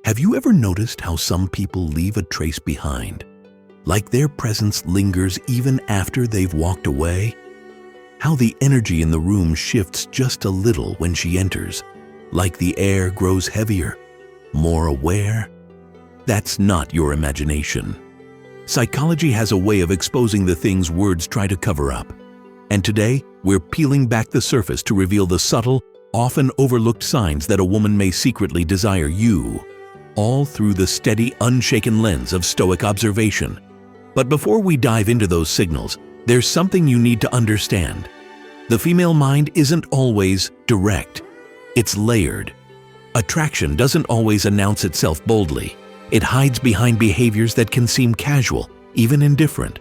Have you ever noticed how some people leave a trace behind? Like their presence lingers even after they've walked away? How the energy in the room shifts just a little when she enters, like the air grows heavier, more aware? That's not your imagination. Psychology has a way of exposing the things words try to cover up. And today, we're peeling back the surface to reveal the subtle, often overlooked signs that a woman may secretly desire you, all through the steady, unshaken lens of Stoic observation. But before we dive into those signals, there's something you need to understand. The female mind isn't always direct. It's layered. Attraction doesn't always announce itself boldly. It hides behind behaviors that can seem casual, even indifferent.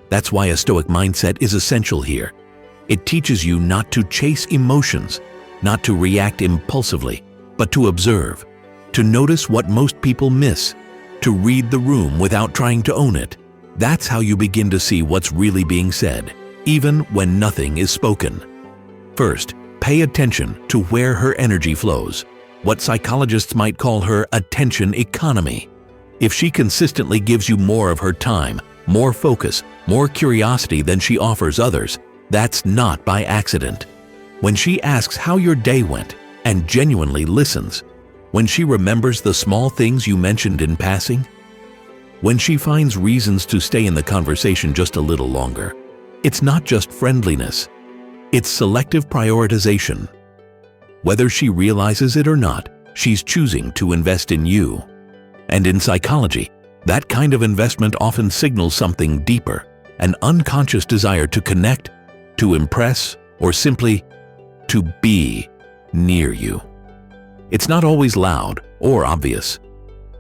That's why a Stoic mindset is essential here. It teaches you not to chase emotions, not to react impulsively, but to observe, to notice what most people miss, to read the room without trying to own it. That's how you begin to see what's really being said, even when nothing is spoken. First, pay attention to where her energy flows, what psychologists might call her attention economy. If she consistently gives you more of her time, more focus, more curiosity than she offers others, that's not by accident. When she asks how your day went and genuinely listens, when she remembers the small things you mentioned in passing, when she finds reasons to stay in the conversation just a little longer, it's not just friendliness, it's selective prioritization. Whether she realizes it or not, she's choosing to invest in you. And in psychology, that kind of investment often signals something deeper, an unconscious desire to connect, to impress, or simply to be near you. It's not always loud or obvious,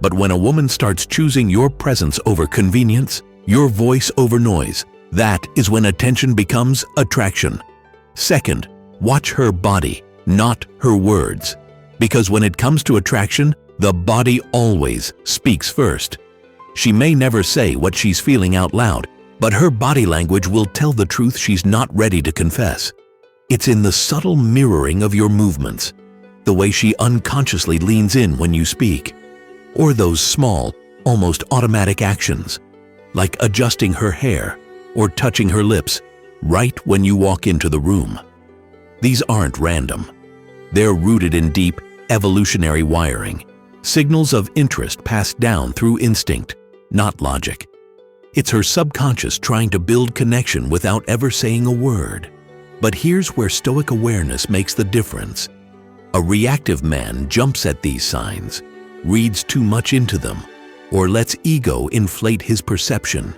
but when a woman starts choosing your presence over convenience, your voice over noise, that is when attention becomes attraction. Second, watch her body, not her words. Because when it comes to attraction, the body always speaks first. She may never say what she's feeling out loud, but her body language will tell the truth she's not ready to confess. It's in the subtle mirroring of your movements, the way she unconsciously leans in when you speak, or those small, almost automatic actions, like adjusting her hair or touching her lips right when you walk into the room. These aren't random. They're rooted in deep, evolutionary wiring, signals of interest passed down through instinct, not logic. It's her subconscious trying to build connection without ever saying a word. But here's where Stoic awareness makes the difference. A reactive man jumps at these signs, reads too much into them, or lets ego inflate his perception.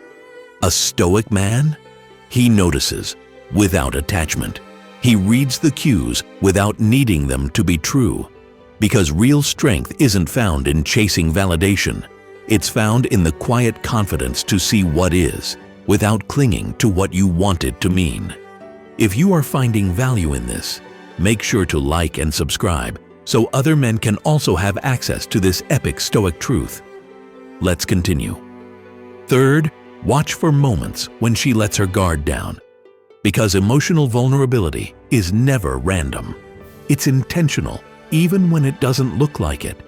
A Stoic man? He notices without attachment. He reads the cues without needing them to be true. Because real strength isn't found in chasing validation. It's found in the quiet confidence to see what is, without clinging to what you want it to mean. If you are finding value in this, make sure to like and subscribe so other men can also have access to this epic Stoic truth. Let's continue. Third, watch for moments when she lets her guard down. Because emotional vulnerability is never random. It's intentional, even when it doesn't look like it.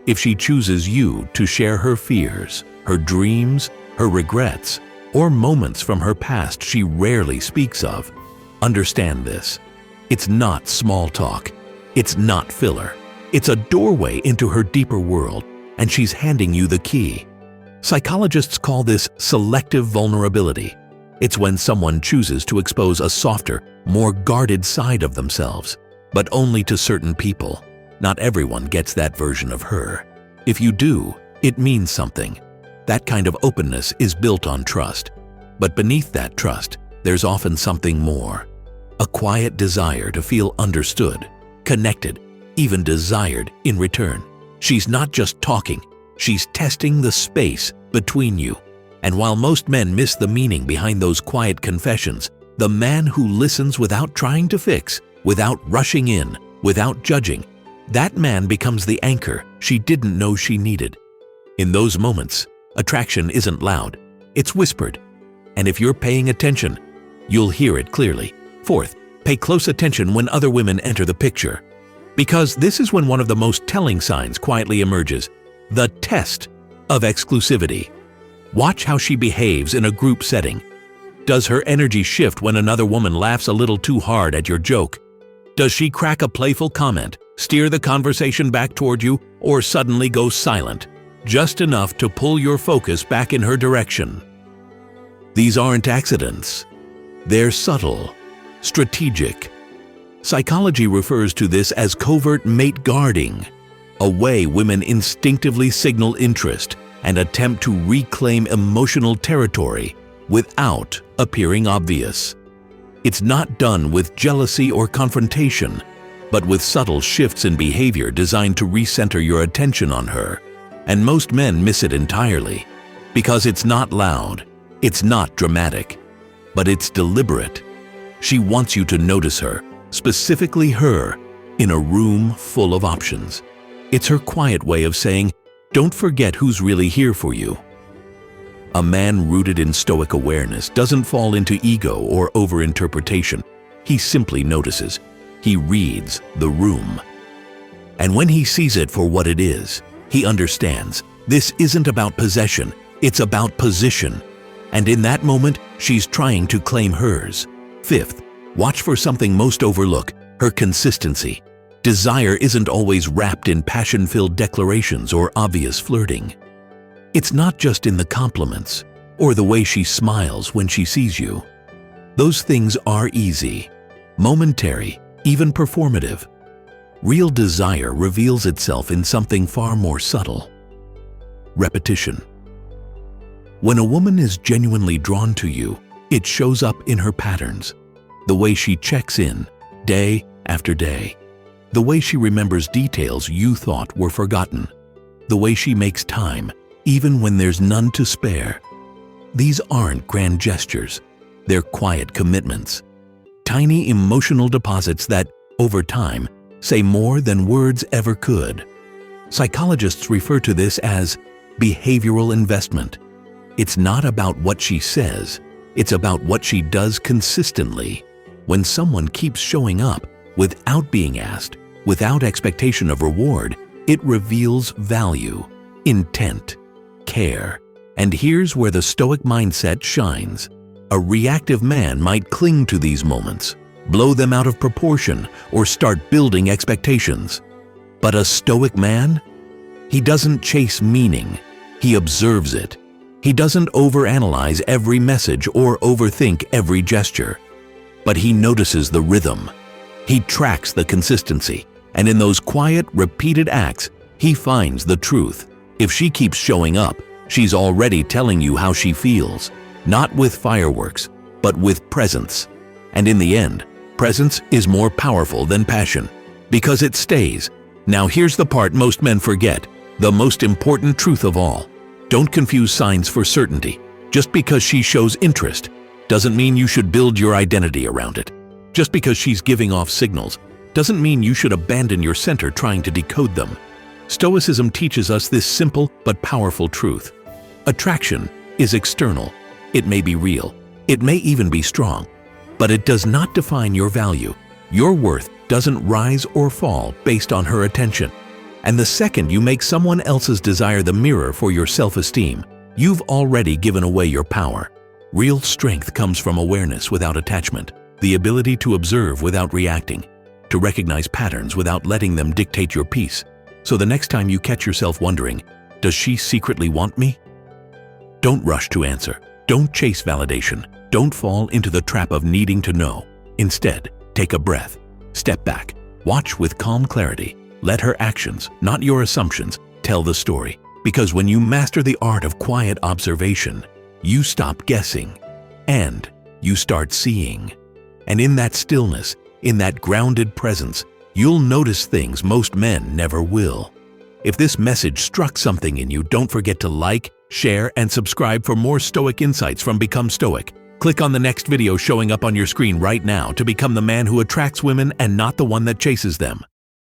If she chooses you to share her fears, her dreams, her regrets, or moments from her past she rarely speaks of, understand this. It's not small talk. It's not filler. It's a doorway into her deeper world, and she's handing you the key. Psychologists call this selective vulnerability. It's when someone chooses to expose a softer, more guarded side of themselves, but only to certain people. Not everyone gets that version of her. If you do, it means something. That kind of openness is built on trust. But beneath that trust, there's often something more. A quiet desire to feel understood, connected, even desired in return. She's not just talking, she's testing the space between you. And while most men miss the meaning behind those quiet confessions, the man who listens without trying to fix, without rushing in, without judging, that man becomes the anchor she didn't know she needed. In those moments, attraction isn't loud, it's whispered. And if you're paying attention, you'll hear it clearly. Fourth, pay close attention when other women enter the picture. Because this is when one of the most telling signs quietly emerges. the test of exclusivity. Watch how she behaves in a group setting. Does her energy shift when another woman laughs a little too hard at your joke? Does she crack a playful comment, steer the conversation back toward you, or suddenly go silent, just enough to pull your focus back in her direction? These aren't accidents. They're subtle, strategic. Psychology refers to this as covert mate guarding, a way women instinctively signal interest and attempt to reclaim emotional territory without appearing obvious. It's not done with jealousy or confrontation, but with subtle shifts in behavior designed to recenter your attention on her. And most men miss it entirely, because it's not loud, it's not dramatic, but it's deliberate. She wants you to notice her, specifically her, in a room full of options. It's her quiet way of saying, don't forget who's really here for you. A man rooted in Stoic awareness doesn't fall into ego or overinterpretation. He simply notices. He reads the room. And when he sees it for what it is, he understands this isn't about possession, it's about position. And in that moment, she's trying to claim hers. Fifth, watch for something most overlook, her consistency. Desire isn't always wrapped in passion-filled declarations or obvious flirting. It's not just in the compliments or the way she smiles when she sees you. Those things are easy, momentary, even performative. Real desire reveals itself in something far more subtle. Repetition. When a woman is genuinely drawn to you, it shows up in her patterns. The way she checks in, day after day. The way she remembers details you thought were forgotten. The way she makes time, even when there's none to spare. These aren't grand gestures. They're quiet commitments. Tiny emotional deposits that, over time, say more than words ever could. Psychologists refer to this as behavioral investment. It's not about what she says, it's about what she does consistently. When someone keeps showing up without being asked, without expectation of reward, it reveals value, intent, care. And here's where the Stoic mindset shines. A reactive man might cling to these moments, blow them out of proportion, or start building expectations. But a Stoic man? He doesn't chase meaning, he observes it. He doesn't overanalyze every message or overthink every gesture. But he notices the rhythm. He tracks the consistency. And in those quiet, repeated acts, he finds the truth. If she keeps showing up, she's already telling you how she feels. Not with fireworks, but with presence. And in the end, presence is more powerful than passion, because it stays. Now here's the part most men forget, the most important truth of all. Don't confuse signs for certainty. Just because she shows interest doesn't mean you should build your identity around it. Just because she's giving off signals doesn't mean you should abandon your center trying to decode them. Stoicism teaches us this simple but powerful truth. Attraction is external. It may be real. It may even be strong. But it does not define your value. Your worth doesn't rise or fall based on her attention. And the second you make someone else's desire the mirror for your self-esteem, you've already given away your power. Real strength comes from awareness without attachment, the ability to observe without reacting, to recognize patterns without letting them dictate your peace. So the next time you catch yourself wondering, does she secretly want me? Don't rush to answer. Don't chase validation. Don't fall into the trap of needing to know. Instead, take a breath. Step back. Watch with calm clarity. Let her actions, not your assumptions, tell the story. Because when you master the art of quiet observation, you stop guessing and you start seeing. And in that stillness, in that grounded presence, you'll notice things most men never will. If this message struck something in you, don't forget to like, share, and subscribe for more Stoic insights from Become Stoic. Click on the next video showing up on your screen right now to become the man who attracts women and not the one that chases them.